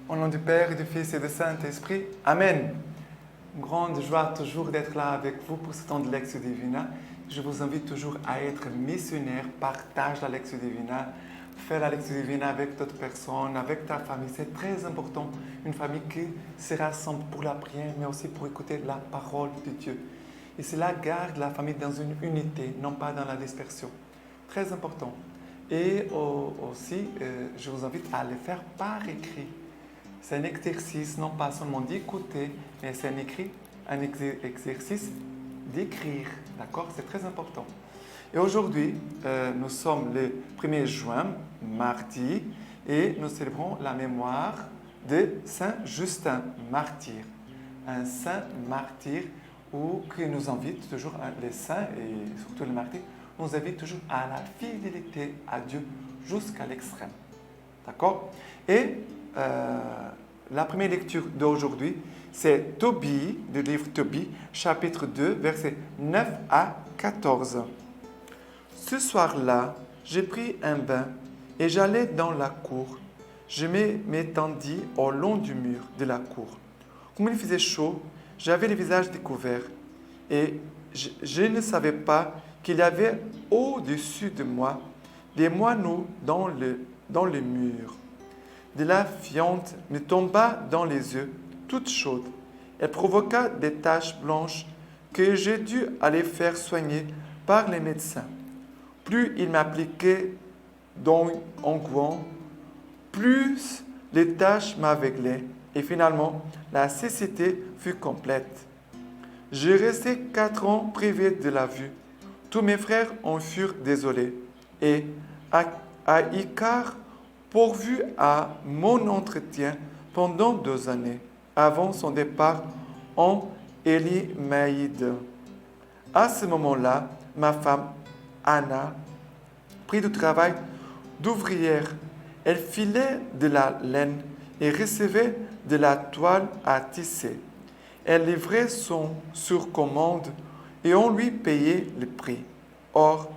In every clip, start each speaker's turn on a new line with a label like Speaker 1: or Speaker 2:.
Speaker 1: Au nom du Père, et du Fils et du Saint-Esprit. Amen. Une grande joie toujours d'être là avec vous pour ce temps de Lectio Divina. Je vous invite toujours à être missionnaire, partage la Lectio Divina, fais la Lectio Divina avec d'autres personnes, avec ta famille. C'est très important, une famille qui se rassemble pour la prière, mais aussi pour écouter la parole de Dieu. Et cela garde la famille dans une unité, non pas dans la dispersion. Très important. Et aussi, je vous invite à le faire par écrit. C'est un exercice, non pas seulement d'écouter, mais c'est un exercice d'écrire. D'accord? C'est très important. Et aujourd'hui, nous sommes le 1er juin, mardi, et nous célébrons la mémoire de Saint Justin, martyr. Un saint martyr qui nous invite toujours, les saints et surtout les martyrs, nous invite toujours à la fidélité à Dieu jusqu'à l'extrême. D'accord? Et la première lecture d'aujourd'hui, c'est Tobie, du livre Tobie, chapitre 2, versets 9 à 14. Ce soir-là, j'ai pris un bain et j'allais dans la cour. Je m'étendis au long du mur de la cour. Comme il faisait chaud, j'avais le visage découvert et je ne savais pas qu'il y avait au-dessus de moi des moineaux dans le mur. De la fiente me tomba dans les yeux, toute chaude. Elle provoqua des taches blanches que j'ai dû aller faire soigner par les médecins. Plus ils m'appliquaient d'onguents, plus les taches m'aveuglaient et finalement la cécité fut complète. Je restai 4 ans privé de la vue. Tous mes frères en furent désolés et à Icare, pourvu à mon entretien pendant 2 années, avant son départ en Élymaïde. À ce moment-là, ma femme, Anna, prit du travail d'ouvrière. Elle filait de la laine et recevait de la toile à tisser. Elle livrait sur commande et on lui payait le prix. Or,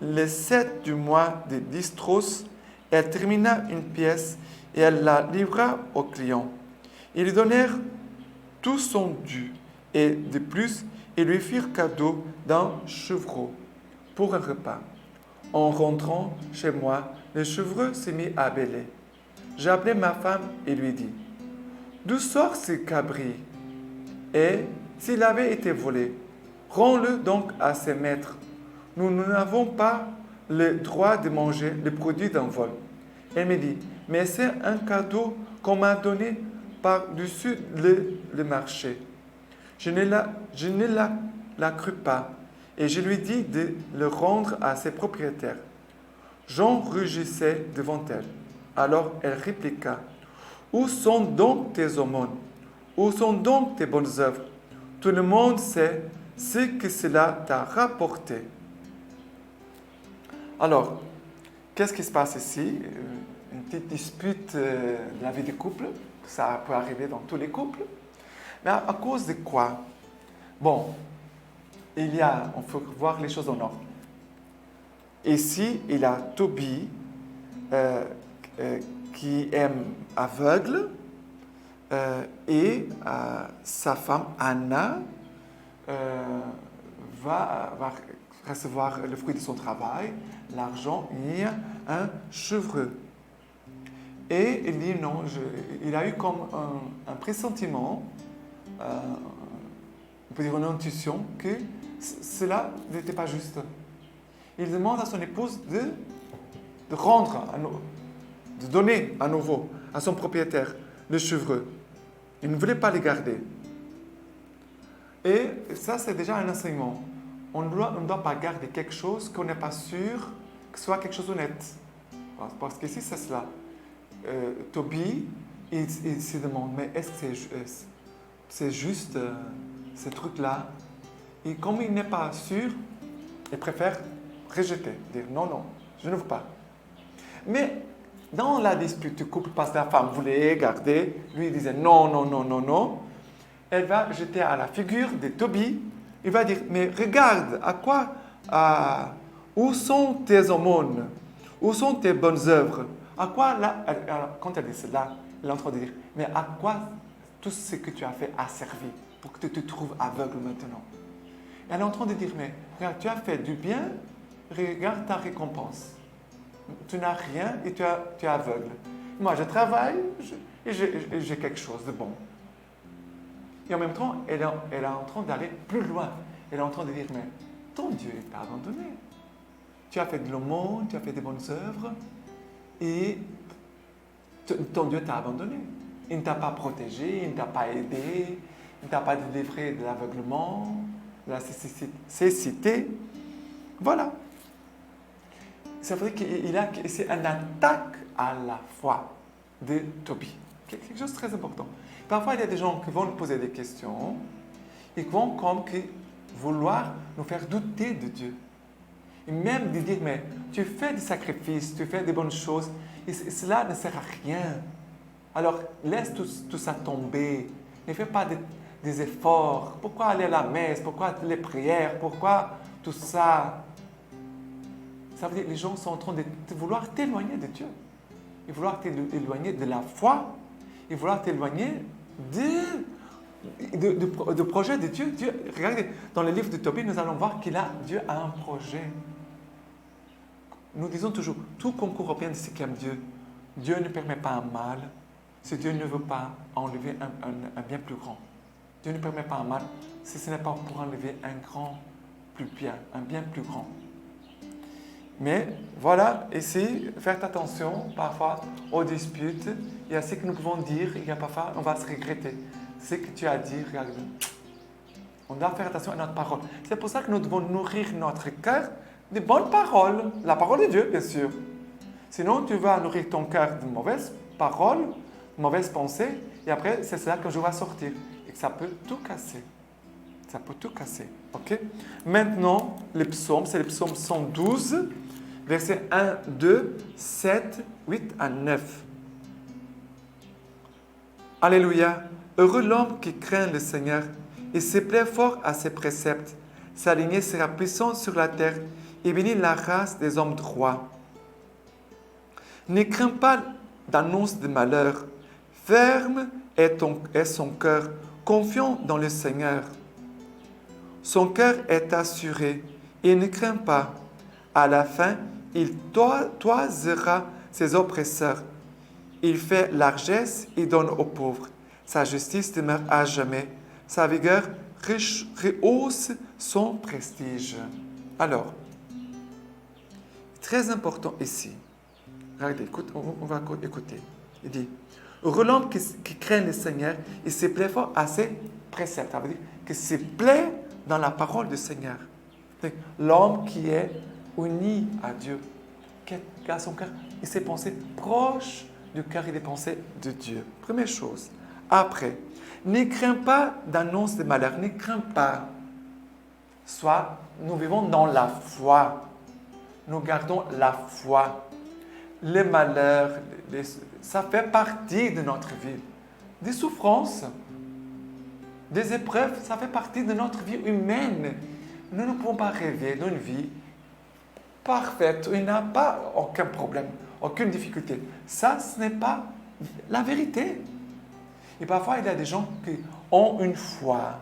Speaker 1: le 7 du mois de Distros, elle termina une pièce et elle la livra au client. Ils lui donnèrent tout son dû et de plus, ils lui firent cadeau d'un chevreau pour un repas. En rentrant chez moi, le chevreau se mit à bêler. J'ai appelé ma femme et lui dit « D'où sort ce cabri? Et s'il avait été volé, rends-le donc à ses maîtres. Nous n'avons pas le droit de manger les produits d'un vol. » Elle me dit, mais c'est un cadeau qu'on m'a donné par-dessus le marché. Je ne la crus pas et je lui dis de le rendre à ses propriétaires. J'en rugissais devant elle. Alors elle répliqua, où sont donc tes aumônes? Où sont donc tes bonnes œuvres? Tout le monde sait ce que cela t'a rapporté. Alors, qu'est-ce qui se passe ici? Une petite dispute de la vie du couple. Ça peut arriver dans tous les couples. Mais à cause de quoi? Bon, on faut voir les choses en ordre. Ici, il y a Tobie qui est aveugle et sa femme Anna va recevoir le fruit de son travail, l'argent et un chevreux. Et il dit non, il a eu comme un pressentiment, on peut dire une intuition, que cela n'était pas juste. Il demande à son épouse de rendre, de donner à nouveau à son propriétaire le chevreux. Il ne voulait pas les garder. Et ça, c'est déjà un enseignement. On ne doit pas garder quelque chose qu'on n'est pas sûr que ce soit quelque chose d'honnête. Parce qu'ici, c'est cela. Tobie, il se demande, mais est-ce que c'est juste ce truc-là? Et comme il n'est pas sûr, il préfère rejeter, dire non, je ne veux pas. Mais dans la dispute du couple, parce que la femme voulait garder, lui disait non, elle va jeter à la figure de Tobie, il va dire, mais regarde, où sont tes aumônes? Où sont tes bonnes œuvres? À quoi là, quand elle dit cela, elle est en train de dire, Mais à quoi tout ce que tu as fait a servi pour que tu te trouves aveugle maintenant? Elle est en train de dire, mais regarde, tu as fait du bien, regarde ta récompense. Tu n'as rien et tu es aveugle. Moi, je travaille et j'ai quelque chose de bon. Et en même temps, elle est en train d'aller plus loin. Elle est en train de dire, mais ton Dieu t'a abandonné. Tu as fait de l'aumône, tu as fait des bonnes œuvres et ton Dieu t'a abandonné. Il ne t'a pas protégé, il ne t'a pas aidé, il ne t'a pas délivré de l'aveuglement, de la cécité. Voilà. C'est vrai c'est une attaque à la foi de Tobie. Quelque chose de très important. Parfois, il y a des gens qui vont nous poser des questions et qui vont comme que vouloir nous faire douter de Dieu. Et même de dire, mais tu fais des sacrifices, tu fais des bonnes choses, et cela ne sert à rien. Alors, laisse tout ça tomber. Ne fais pas des efforts. Pourquoi aller à la messe? Pourquoi les prières? Pourquoi tout ça? Ça veut dire que les gens sont en train de vouloir t'éloigner de Dieu. Ils vouloir t'éloigner de la foi. Ils vouloir t'éloigner du projet de Dieu. Regardez, dans le livre de Tobie, nous allons voir Dieu a un projet. Nous disons toujours, tout concourt au bien de ceux qui aiment Dieu. Dieu ne permet pas un mal si Dieu ne veut pas enlever un bien plus grand. Dieu ne permet pas un mal si ce n'est pas pour enlever un grand plus bien, un bien plus grand. Mais voilà, ici, faites attention parfois aux disputes. Il y a ce que nous pouvons dire, il y a parfois, on va se regretter. Ce que tu as dit, regarde. On doit faire attention à notre parole. C'est pour ça que nous devons nourrir notre cœur de bonnes paroles. La parole de Dieu, bien sûr. Sinon, tu vas nourrir ton cœur de mauvaises paroles, de mauvaises pensées, et après, c'est cela que je vais sortir. Et que ça peut tout casser. Ça peut tout casser. OK? Maintenant, les psaumes, c'est le psaume 112, versets 1, 2, 7, 8 à 9. Alléluia! Heureux l'homme qui craint le Seigneur et se plaît fort à ses préceptes. Sa lignée sera puissante sur la terre et bénit la race des hommes droits. Ne crains pas d'annonce de malheur. Ferme est son cœur, confiant dans le Seigneur. Son cœur est assuré et ne craint pas. À la fin, il toisera ses oppresseurs. Il fait largesse et donne aux pauvres. Sa justice demeure à jamais. Sa vigueur rehausse son prestige. Alors, très important ici. Regardez, on va écouter. Il dit, heureux l'homme qui craint le Seigneur et se plaît fort à ses préceptes. Ça veut dire qu'il se plaît dans la parole du Seigneur. L'homme qui est uni à Dieu, qui a son cœur et ses pensées proches du cœur et des pensées de Dieu. Première chose. Après, ne crains pas d'annonce de malheur, ne crains pas. Soit nous vivons dans la foi. Nous gardons la foi. Les malheurs, ça fait partie de notre vie. Des souffrances, des épreuves, ça fait partie de notre vie humaine. Nous ne pouvons pas rêver d'une vie parfaite où il n'y a pas aucun problème, aucune difficulté. Ça, ce n'est pas la vérité. Et parfois, il y a des gens qui ont une foi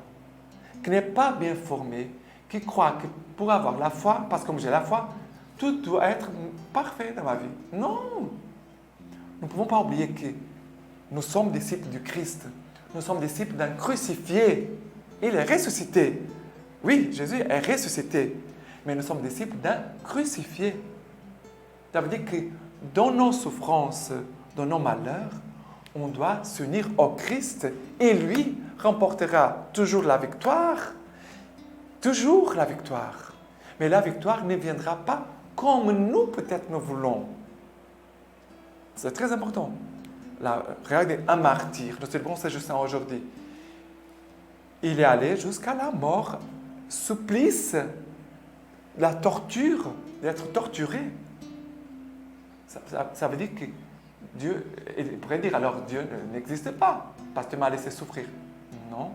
Speaker 1: qui n'est pas bien formée, qui croient que pour avoir la foi, parce que comme j'ai la foi, tout doit être parfait dans ma vie. Non! Nous ne pouvons pas oublier que nous sommes disciples du Christ. Nous sommes disciples d'un crucifié. Il est ressuscité. Oui, Jésus est ressuscité. Mais nous sommes disciples d'un crucifié. Ça veut dire que dans nos souffrances, dans nos malheurs, on doit s'unir au Christ et lui remportera toujours la victoire. Toujours la victoire. Mais la victoire ne viendra pas comme nous, peut-être, nous voulons. C'est très important. Là, regardez, un martyr, nous célébrons Saint-Justin aujourd'hui. Il est allé jusqu'à la mort, supplice, la torture, d'être torturé. Ça veut dire que Dieu, il pourrait dire alors Dieu n'existe pas parce que tu m'as laissé souffrir. Non,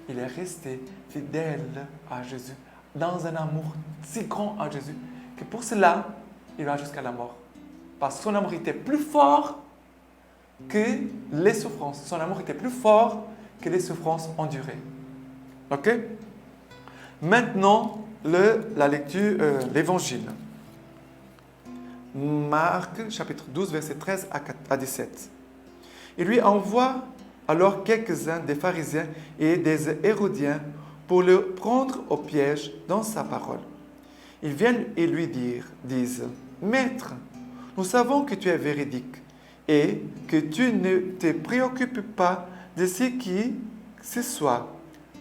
Speaker 1: il est resté fidèle à Jésus, dans un amour si grand à Jésus, que pour cela, il va jusqu'à la mort. Parce que son amour était plus fort que les souffrances. Son amour était plus fort que les souffrances endurées. Ok? Maintenant, la lecture, l'évangile. Marc, chapitre 12, versets 13 à 17. Il lui envoie alors quelques-uns des pharisiens et des hérodiens pour le prendre au piège dans sa parole. Ils viennent et lui disent, « Maître, nous savons que tu es véridique et que tu ne te préoccupes pas de ce qui ce soit,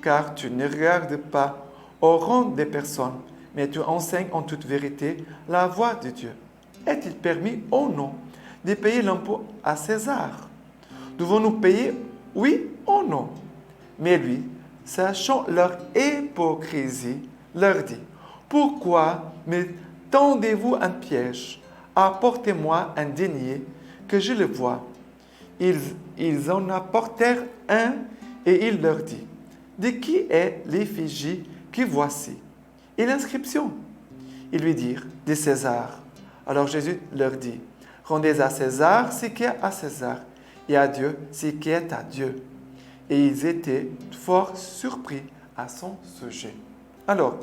Speaker 1: car tu ne regardes pas au rang des personnes, mais tu enseignes en toute vérité la voie de Dieu. Est-il permis ou non de payer l'impôt à César? Devons-nous payer, oui ou non? » Mais lui, sachant leur hypocrisie, leur dit, « Pourquoi me tendez-vous un piège? Apportez-moi un denier que je le voie. » Ils en apportèrent un et il leur dit, « De qui est l'effigie que voici et l'inscription? » Ils lui dirent, « De César. » Alors Jésus leur dit, « Rendez à César ce qui est à César et à Dieu ce qui est à Dieu. » Et ils étaient fort surpris à son sujet. Alors,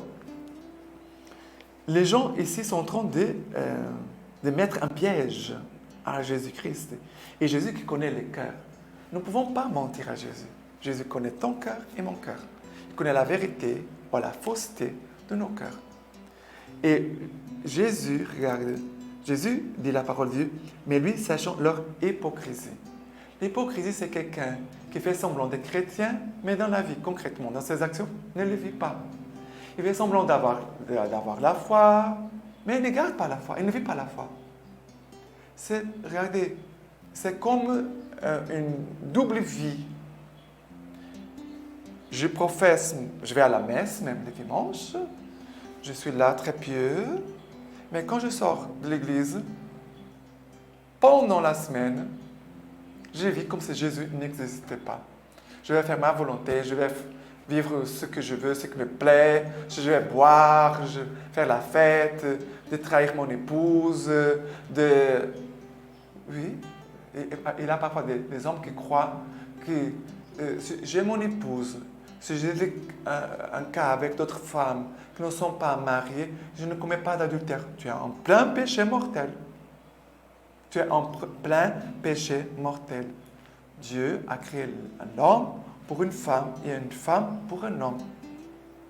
Speaker 1: les gens ici sont en train de mettre un piège à Jésus-Christ. Et Jésus qui connaît les cœurs. Nous ne pouvons pas mentir à Jésus. Jésus connaît ton cœur et mon cœur. Il connaît la vérité ou la fausseté de nos cœurs. Et Jésus, regarde, Jésus dit la parole de Dieu, mais lui, sachant leur hypocrisie. L'hypocrisie, c'est quelqu'un qui fait semblant d'être chrétien, mais dans la vie, concrètement, dans ses actions, ne le vit pas. Il fait semblant d'avoir la foi, mais il ne garde pas la foi, il ne vit pas la foi. Regardez, c'est comme une double vie. Je professe, je vais à la messe, même le dimanche, je suis là très pieux, mais quand je sors de l'église, pendant la semaine, je vis comme si Jésus n'existait pas. Je vais faire ma volonté, je vais vivre ce que je veux, ce qui me plaît, je vais boire, je vais faire la fête, de trahir mon épouse, Oui, et il y a parfois des hommes qui croient que j'ai mon épouse, si j'ai un cas avec d'autres femmes qui ne sont pas mariées, je ne commets pas d'adultère. Tu es en plein péché mortel. Tu es en plein péché mortel. Dieu a créé un homme pour une femme et une femme pour un homme.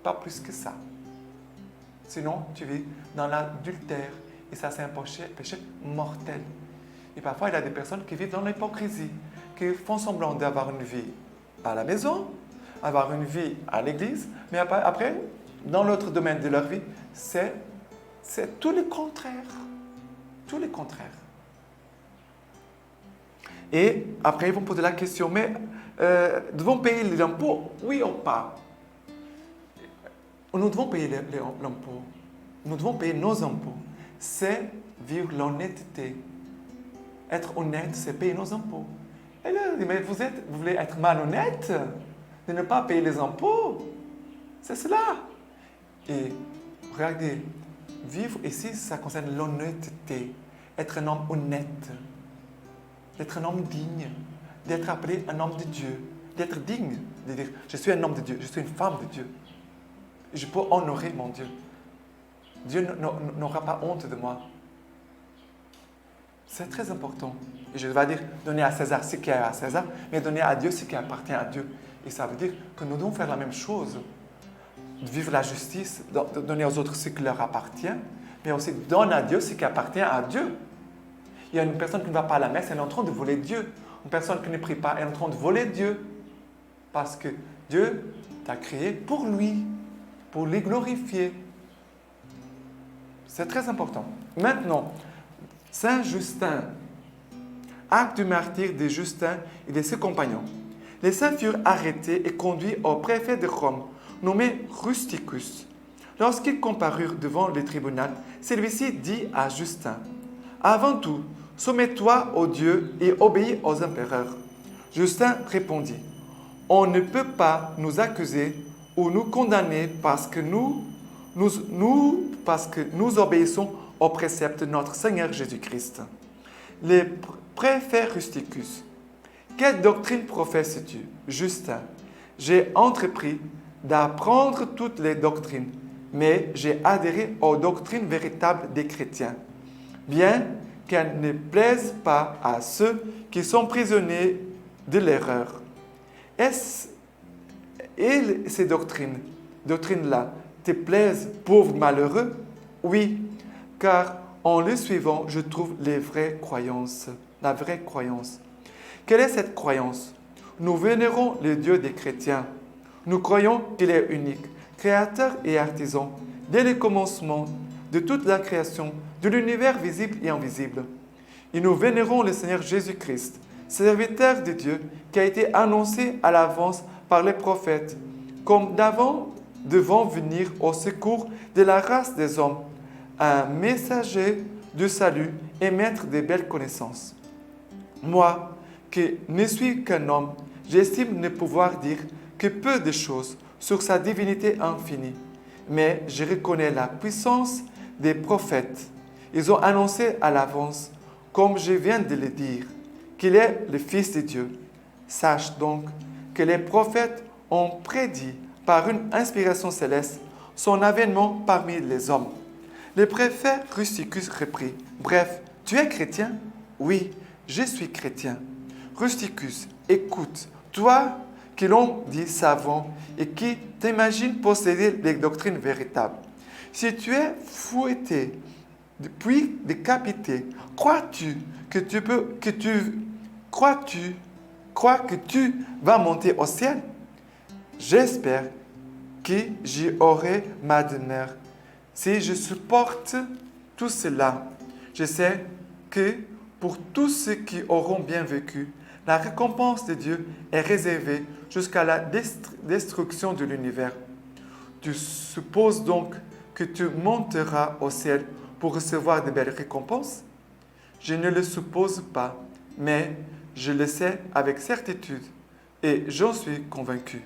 Speaker 1: Pas plus que ça. Sinon, tu vis dans l'adultère. Et ça, c'est un péché mortel. Et parfois, il y a des personnes qui vivent dans l'hypocrisie, qui font semblant d'avoir une vie à la maison, avoir une vie à l'église, mais après, dans l'autre domaine de leur vie, c'est tout le contraire. Tout le contraire. Et après, ils vont poser la question, mais devons payer l'impôt, oui ou pas? Nous devons payer l'impôt. Nous devons payer nos impôts. C'est vivre l'honnêteté. Être honnête, c'est payer nos impôts. Et là, mais vous voulez être malhonnête de ne pas payer les impôts? C'est cela. Et regardez, vivre ici, ça concerne l'honnêteté. Être un homme honnête. D'être un homme digne. D'être appelé un homme de Dieu. D'être digne. De dire, je suis un homme de Dieu. Je suis une femme de Dieu. Je peux honorer mon Dieu. Dieu n'aura pas honte de moi. C'est très important. Et je vais dire, donner à César ce qui est à César, mais donner à Dieu ce qui appartient à Dieu. Et ça veut dire que nous devons faire la même chose. De vivre la justice, de donner aux autres ce qui leur appartient, mais aussi donner à Dieu ce qui appartient à Dieu. Il y a une personne qui ne va pas à la messe, elle est en train de voler Dieu. Une personne qui ne prie pas, elle est en train de voler Dieu. Parce que Dieu t'a créé pour lui, pour les glorifier. C'est très important. Maintenant, Saint Justin, acte du martyre de Justin et de ses compagnons. Les saints furent arrêtés et conduits au préfet de Rome, nommé Rusticus. Lorsqu'ils comparurent devant le tribunal, celui-ci dit à Justin, « Avant tout, soumets-toi aux dieux et obéis aux empereurs. » Justin répondit, « On ne peut pas nous accuser ou nous condamner parce que nous obéissons aux préceptes de notre Seigneur Jésus-Christ. » Le préfet Rusticus Quelle doctrine professes-tu? Justin. J'ai entrepris d'apprendre toutes les doctrines, mais j'ai adhéré aux doctrines véritables des chrétiens, bien qu'elles ne plaisent pas à ceux qui sont prisonniers de l'erreur. Et ces doctrines-là, te plaisent, pauvre malheureux? Oui, car en les suivant, je trouve la vraie croyance. Quelle est cette croyance? Nous vénérons le Dieu des chrétiens. Nous croyons qu'il est unique, créateur et artisan, dès le commencement de toute la création, de l'univers visible et invisible. Et nous vénérons le Seigneur Jésus-Christ, serviteur de Dieu, qui a été annoncé à l'avance par les prophètes, comme devant venir au secours de la race des hommes, un messager de salut et maître de belles connaissances. Moi, qui ne suis qu'un homme, j'estime ne pouvoir dire que peu de choses sur sa divinité infinie, mais je reconnais la puissance des prophètes. Ils ont annoncé à l'avance, comme je viens de le dire, qu'il est le Fils de Dieu. Sache donc que les prophètes ont prédit par une inspiration céleste son avènement parmi les hommes. Le préfet Rusticus reprit. Bref, tu es chrétien? Oui, je suis chrétien. Rusticus, écoute, toi qui l'on dit savant et qui t'imagines posséder les doctrines véritables. Si tu es fouetté, puis décapité, crois-tu que tu vas monter au ciel? J'espère que j'y aurai ma demeure. Si je supporte tout cela, je sais que pour tous ceux qui auront bien vécu, la récompense de Dieu est réservée jusqu'à la destruction de l'univers. Tu supposes donc que tu monteras au ciel pour recevoir de belles récompenses? Je ne le suppose pas, mais je le sais avec certitude et j'en suis convaincu.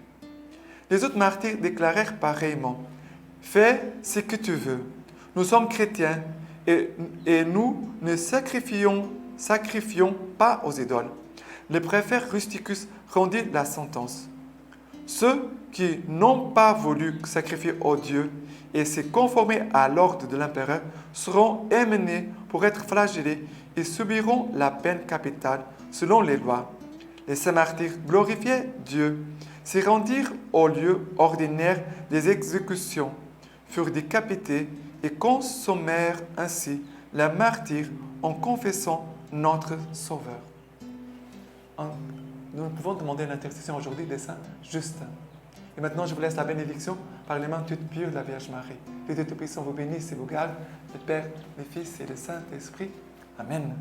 Speaker 1: Les autres martyrs déclarèrent pareillement. Fais ce que tu veux. Nous sommes chrétiens et nous ne sacrifions pas aux idoles. Le préfet Rusticus rendit la sentence. Ceux qui n'ont pas voulu sacrifier aux dieux et se conformer à l'ordre de l'empereur seront emmenés pour être flagellés et subiront la peine capitale selon les lois. Les saints martyrs glorifiaient Dieu, se rendirent au lieu ordinaire des exécutions, furent décapités et consommèrent ainsi la martyre en confessant notre Sauveur. Nous pouvons demander l'intercession aujourd'hui des saints Justin. Et maintenant, je vous laisse la bénédiction par les mains toutes pures de la Vierge Marie. Que Dieu Tout-Puissant vous bénisse et vous garde, le Père, le Fils et le Saint-Esprit. Amen.